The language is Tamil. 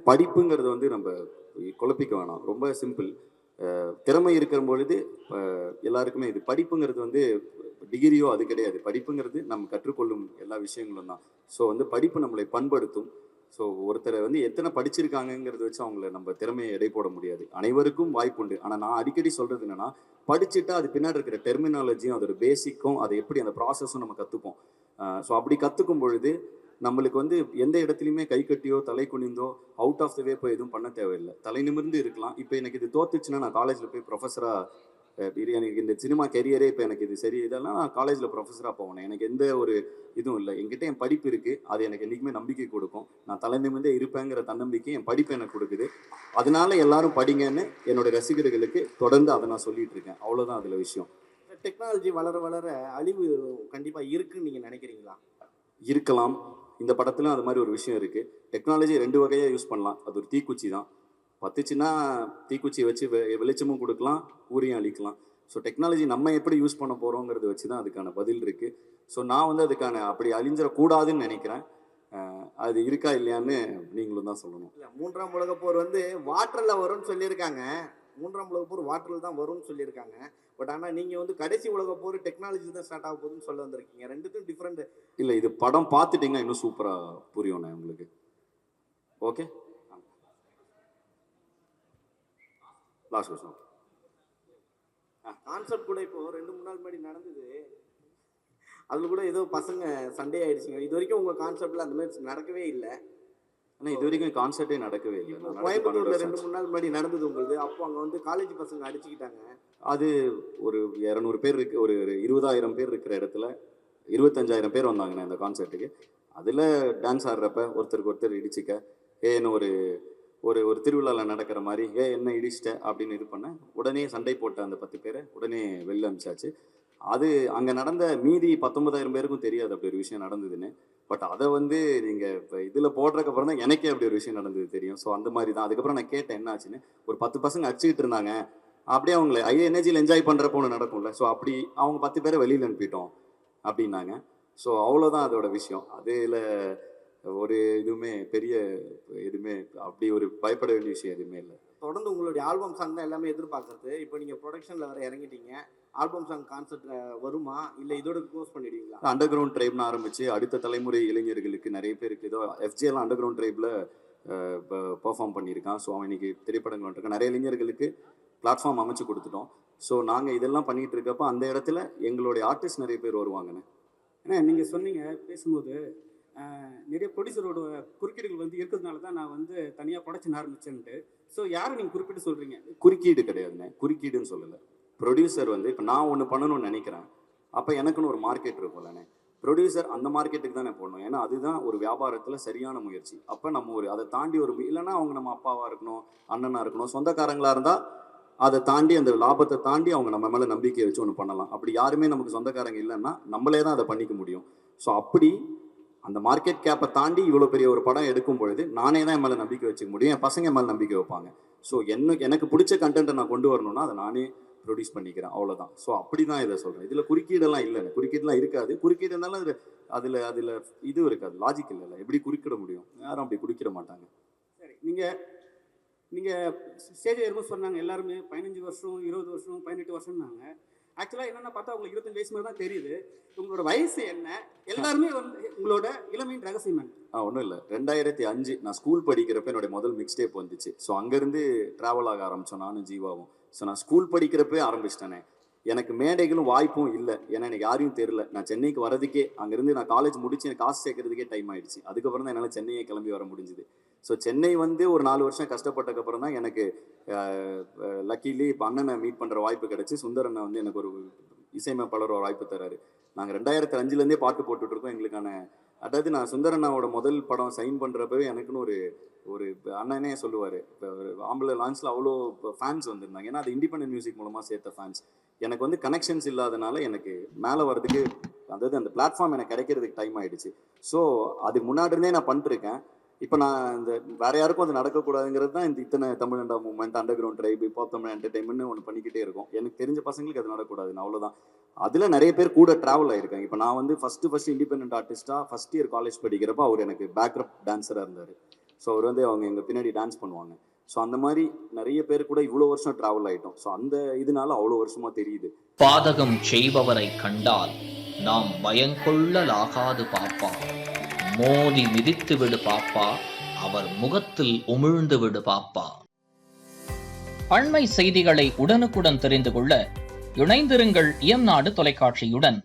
படிப்புங்கிறது வந்து நம்ம குழப்பிக்க வேணாம். ரொம்ப சிம்பிள். திறமை இருக்கிற பொழுது எல்லாருக்குமே இது படிப்புங்கிறது வந்து டிகிரியோ அது கிடையாது. படிப்புங்கிறது நம்ம கற்றுக்கொள்ளும் எல்லா விஷயங்களும் தான். ஸோ வந்து படிப்பு நம்மளை பண்படுத்தும். ஸோ ஒருத்தரை வந்து எத்தனை படிச்சிருக்காங்கங்கிறத வச்சு அவங்கள நம்ம திறமையை எடை போட முடியாது. அனைவருக்கும் வாய்ப்புண்டு. ஆனால் நான் அடிக்கடி சொல்றது என்னன்னா, படிச்சுட்டா அது பின்னாடி இருக்கிற டெர்மினாலஜியும் அதோட பேசிக்கும் அதை எப்படி அந்த ப்ராசஸும் நம்ம கற்றுப்போம். ஸோ அப்படி கற்றுக்கும் பொழுது நம்மளுக்கு வந்து எந்த இடத்துலையுமே கை கட்டியோ தலை குனிந்தோ அவுட் ஆஃப் த வே போய் எதுவும் பண்ண தேவையில்லை. தலை நிமிர்ந்து இருக்கலாம். இப்போ எனக்கு இது தோத்துச்சுன்னா நான் காலேஜில் போய் ப்ரொஃபஸராக எனக்கு இந்த சினிமா கெரியரே இப்போ எனக்கு இது சரி இதெல்லாம் நான் காலேஜில் ப்ரொஃபஸராக போவேன். எனக்கு எந்த ஒரு இதுவும் இல்லை. என்கிட்ட என் படிப்பு இருக்குது. அது எனக்கு என்றைக்குமே நம்பிக்கை கொடுக்கும். நான் தலை நிமிர்ந்தே இருப்பேங்கிற தன்னம்பிக்கை என் படிப்பு எனக்கு கொடுக்குது. அதனால எல்லாரும் படிங்கன்னு என்னோட ரசிகர்களுக்கு தொடர்ந்து அதை நான் சொல்லிட்டு இருக்கேன். அவ்வளோதான் அதில் விஷயம். டெக்னாலஜி வளர வளர அழிவு கண்டிப்பாக இருக்குன்னு நீங்கள் நினைக்கிறீங்களா? இருக்கலாம். இந்த படத்துல அது மாதிரி ஒரு விஷயம் இருக்கு. டெக்னாலஜி 2 வகையா யூஸ் பண்ணலாம். அது ஒரு தீக்குச்சி தான். பத்துச்சுன்னா தீக்குச்சியை வச்சு வெளிச்சமும் கொடுக்கலாம், ஊரையும் அழிக்கலாம். ஸோ டெக்னாலஜி நம்ம எப்படி யூஸ் பண்ண போறோங்கிறத வச்சு தான் அதுக்கான பதில் இருக்கு. ஸோ நான் வந்து அதுக்கான அப்படி அழிஞ்சிடக்கூடாதுன்னு நினைக்கிறேன். அது இருக்கா இல்லையான்னு நீங்களும் தான் சொல்லணும். இல்லை, 3ஆம் உலகப் போர் வந்து வாட்டரில் வரும்னு சொல்லியிருக்காங்க. 3ஆம் உலகப் போர் வாட்டரில் தான் வரும்னு சொல்லியிருக்காங்க. பட் ஆனால் நீங்கள் வந்து கடைசி உலகப் போர் டெக்னாலஜி தான் ஸ்டார்ட் ஆக போகுதுன்னு சொல்ல வந்திருக்கீங்க. ரெண்டுக்கும் டிஃப்ரெண்ட். இல்லை, இது படம் பார்த்துட்டீங்கன்னா இன்னும் சூப்பராக புரியும்ண்ணே உங்களுக்கு. Okay, last question. கான்செப்ட் கூட இப்போ 2-3 நாள் முன்னாடி நடந்தது. அதில் கூட ஏதோ பசங்க சண்டே ஆயிடுச்சுங்க. இது வரைக்கும் உங்கள் கான்செப்டில் அந்த மாதிரி நடக்கவே இல்லை. ஆனால் இது வரைக்கும் கான்செப்டே நடக்கவே இல்லை. கோயம்புத்தூர்ல 2-3 நாள் முன்னாடி நடந்தது உங்களுக்கு. அப்போ அங்கே வந்து காலேஜ் பசங்க அடிச்சுக்கிட்டாங்க. அது ஒரு 200 பேர் இருக்கு, ஒரு 20,000 பேர் இருக்கிற இடத்துல 25,000 பேர் வந்தாங்கண்ணே இந்த கான்சர்ட்டுக்கு. அதில் டான்ஸ் ஆடுறப்ப ஒருத்தருக்கு ஒருத்தர் இடிச்சிக்க, ஏன்னு ஒரு ஒரு ஒரு திருவிழாவில் நடக்கிற மாதிரி என்ன இடிச்சிட்ட அப்படின்னு இது பண்ண உடனே சண்டை போட்ட அந்த 10 பேரை உடனே வெளில அனுப்பிச்சாச்சு. அது அங்கே நடந்த மீதி 19,000 பேருக்கும் தெரியாது அப்படி ஒரு விஷயம் நடந்ததுன்னு. பட் அதை வந்து நீங்கள் இப்போ இதில் போடுறதுக்கப்புறம் தான் எனக்கே அப்படி ஒரு விஷயம் நடந்தது தெரியும். ஸோ அந்த மாதிரி தான். அதுக்கப்புறம் நான் கேட்டேன் என்ன ஆச்சுன்னு. ஒரு 10 பசங்க அடிச்சுக்கிட்டு இருந்தாங்க. அப்படியே அவங்கள எனர்ஜியில் என்ஜாய் பண்ணுறப்போ ஒன்று நடக்கும்ல. ஸோ அப்படி அவங்க 10 பேரை வெளியில் அனுப்பிட்டோம் அப்படின்னாங்க. ஸோ அவ்வளோதான் அதோட விஷயம். அதில் ஒரு இதுவுமே பெரிய எதுவுமே அப்படி ஒரு பயப்பட வேண்டிய விஷயம் எதுவுமே இல்லை. தொடர்ந்து உங்களுடைய ஆல்பம் சாங் தான் எல்லாமே எதிர்பார்க்கறது. இப்போ நீங்கள் ப்ரொடக்ஷனில் வேறு இறங்கிட்டீங்க. ஆல்பம் சாங் கான்செப்ட் வருமா, இல்லை இதோட க்ளோஸ் பண்ணிடுவீங்களா? அண்டர் கிரவுண்ட் ட்ரைப்னு ஆரம்பித்து அடுத்த தலைமுறை இளைஞர்களுக்கு நிறைய பேருக்கு ஏதோ எஃப்ஜேலாம் அண்டர் கிரவுண்ட் ட்ரைபில் பெர்ஃபார்ம் பண்ணியிருக்கான். ஸோ அவன் இன்னைக்கு திரைப்படங்கள் வந்துருக்கான். நிறைய இளைஞர்களுக்கு பிளாட்ஃபார்ம் அமைச்சு கொடுத்துட்டோம். ஸோ நாங்கள் இதெல்லாம் பண்ணிகிட்டு இருக்கப்போ அந்த இடத்துல எங்களுடைய ஆர்டிஸ்ட் நிறைய பேர் வருவாங்கண்ணே. ஏன்னா நீங்கள் சொன்னீங்க பேசும்போது நிறைய ப்ரொடியூசரோட குறுக்கீடுகள் வந்து இருக்கிறதுனால தான் நான் வந்து தனியாக ப்ரொடக்ஷன் ஆரம்பிச்சேன்ட்டு. ஸோ யாரும் நீங்கள் குறிப்பிட்டு சொல்கிறீங்க? குறுக்கீடு கிடையாதுண்ணே, குறுக்கீடுன்னு சொல்லலை. ப்ரொடியூசர் வந்து இப்போ நான் ஒன்று பண்ணணும்னு நினைக்கிறேன். அப்போ எனக்குன்னு ஒரு மார்க்கெட் இருக்கும்லண்ணே. ப்ரொடியூசர் அந்த மார்க்கெட்டுக்கு தானே போடணும். ஏன்னா அதுதான் ஒரு வியாபாரத்தில் சரியான முயற்சி. அப்போ நம்ம ஒரு அதை தாண்டி ஒரு இல்லைன்னா அவங்க நம்ம அப்பாவாக இருக்கணும், அண்ணனாக இருக்கணும், சொந்தக்காரங்களாக இருந்தால் அதை தாண்டி அந்த லாபத்தை தாண்டி அவங்க நம்ம மேலே நம்பிக்கை வச்சு ஒன்று பண்ணலாம். அப்படி யாருமே நமக்கு சொந்தக்காரங்க இல்லைன்னா நம்மளே தான் அதை பண்ணிக்க முடியும். ஸோ அப்படி அந்த மார்க்கெட் கேப்பை தாண்டி இவ்வளோ பெரிய ஒரு படம் எடுக்கும் பொழுது நானே தான் என் மேலே நம்பிக்கை வச்சுக்க முடியும். என் பசங்க மேலே நம்பிக்கை வைப்பாங்க. ஸோ எனக்கு பிடிச்ச கண்டென்ட்டை நான் கொண்டு வரணும்னா அதை நானே ப்ரொடியூஸ் பண்ணிக்கிறேன், அவ்வளோதான். ஸோ அப்படி தான் இதை சொல்கிறேன். இதில் குறுக்கீடெல்லாம் இல்லைங்க, குறுக்கீடெல்லாம் இருக்காது. குறுக்கீடு இருந்தாலும் அதில் இது இருக்காது, லாஜிக் இல்லைல்ல. எப்படி குறுக்கிட முடியும்? யாரும் அப்படி குறுக்கிட மாட்டாங்க. சரி, நீங்கள் ஸ்டேஜ் ஏறும்போது சொன்னாங்க எல்லாருமே 15 வருஷம் 20 வருஷம் 18 வருஷம்னாங்க. ஆக்சுவலாக என்னென்னா பார்த்தா உங்களுக்கு 25 வயசு மாதிரி தான் தெரியுது. உங்களோட வயசு என்ன? எல்லாருமே வந்து உங்களோட இளமையின் ரகசியம் என்ன? ஒன்றும் இல்லை, 2005 நான் ஸ்கூல் படிக்கிறப்ப என்னுடைய முதல் மிக்ஸ் டேப் வந்துச்சு. ஸோ அங்கேருந்து ட்ராவல் ஆக ஆரம்பித்தோம் நானும் ஜீவாவும். ஸோ நான் ஸ்கூல் படிக்கிறப்பே ஆரம்பிச்சிட்டேனே. எனக்கு மேடைகளும் வாய்ப்பும் இல்லை. ஏன்னா எனக்கு யாரையும் தெரில. நான் சென்னைக்கு வரதுக்கே அங்கேருந்து நான் காலேஜ் முடிச்சு எனக்கு காசு சேர்க்கறதுக்கே டைம் ஆயிடுச்சு. அதுக்கப்புறம் தான் என்னால் சென்னையை கிளம்பி வர முடிஞ்சுது. ஸோ சென்னை வந்து ஒரு 4 வருஷம் கஷ்டப்பட்டதுக்கப்புறம் தான் எனக்கு லக்கிலி இப்போ அண்ணனை மீட் பண்ணுற வாய்ப்பு கிடச்சி. சுந்தரண்ணை வந்து எனக்கு ஒரு இசையமைப்பாளர் ஒரு வாய்ப்பு தராரு. நாங்கள் 2005லேருந்தே பாட்டு போட்டுட்ருக்கோம். எங்களுக்கான அதாவது நான் சுந்தரண்ணாவோட முதல் படம் சைன் பண்ணுறப்பவே எனக்குன்னு ஒரு அண்ணனே சொல்லுவார், இப்போ ஆம்பளை லான்ச்சில் அவ்வளோ ஃபேன்ஸ் வந்திருந்தாங்க. ஏன்னா அது இண்டிபெண்டன்ட் மியூசிக் மூலமாக சேர்த்த ஃபேன்ஸ். எனக்கு வந்து கனெக்ஷன்ஸ் இல்லாதனால எனக்கு மேலே வர்றதுக்கு அதாவது அந்த பிளாட்ஃபார்ம் எனக்கு கிடைக்கிறதுக்கு டைம் ஆகிடுச்சு. ஸோ அதுக்கு முன்னாடி இருந்தே நான் பண்ணிட்டுருக்கேன். இப்போ நான் இந்த வேறு யாருக்கும் அது நடக்கக்கூடாதுங்கிறது தான் இந்த இத்தனை தமிழண்டா மூவ்மெண்ட், அண்டர் கிரவுண்ட் ட்ரைப், இப்போ தமிழ் என்டர்டைன்மெண்ட்னு ஒன்று பண்ணிக்கிட்டே இருக்கும். எனக்கு தெரிஞ்ச பசங்களுக்கு அது நடக்கக்கூடாதுன்னு, அவ்வளோதான். அதில் நிறைய பேர் கூட ட்ராவல் ஆகிருக்காங்க. இப்போ நான் வந்து ஃபஸ்ட்டு இண்டிபெண்டன்ட் ஆர்டிஸ்ட்டாக ஃபஸ்ட் இயர் காலேஜ் படிக்கிறப்ப அவர் எனக்கு பேக்ரப் டான்ஸராக இருந்தார். ஸோ அவர் வந்து அவங்க எங்கள் பின்னாடி டான்ஸ் பண்ணுவாங்க. ஸோ அந்த மாதிரி நிறைய பேர் கூட இவ்வளோ வருஷம் ட்ராவல் ஆகிட்டோம். ஸோ அந்த இதனால அவ்வளோ வருஷமாக தெரியுது. பாதகம் செய்பவரை கண்டால் நாம் பயங்கொள்ளலாகாது பாப்பா, மோதி மிதித்து விடு பாப்பா, அவர் முகத்தில் உமிழ்ந்து விடு பாப்பா. அண்மை செய்திகளை உடனுக்குடன் தெரிந்து கொள்ள இணைந்திருங்கள் இயம்நாடு தொலைக்காட்சியுடன்.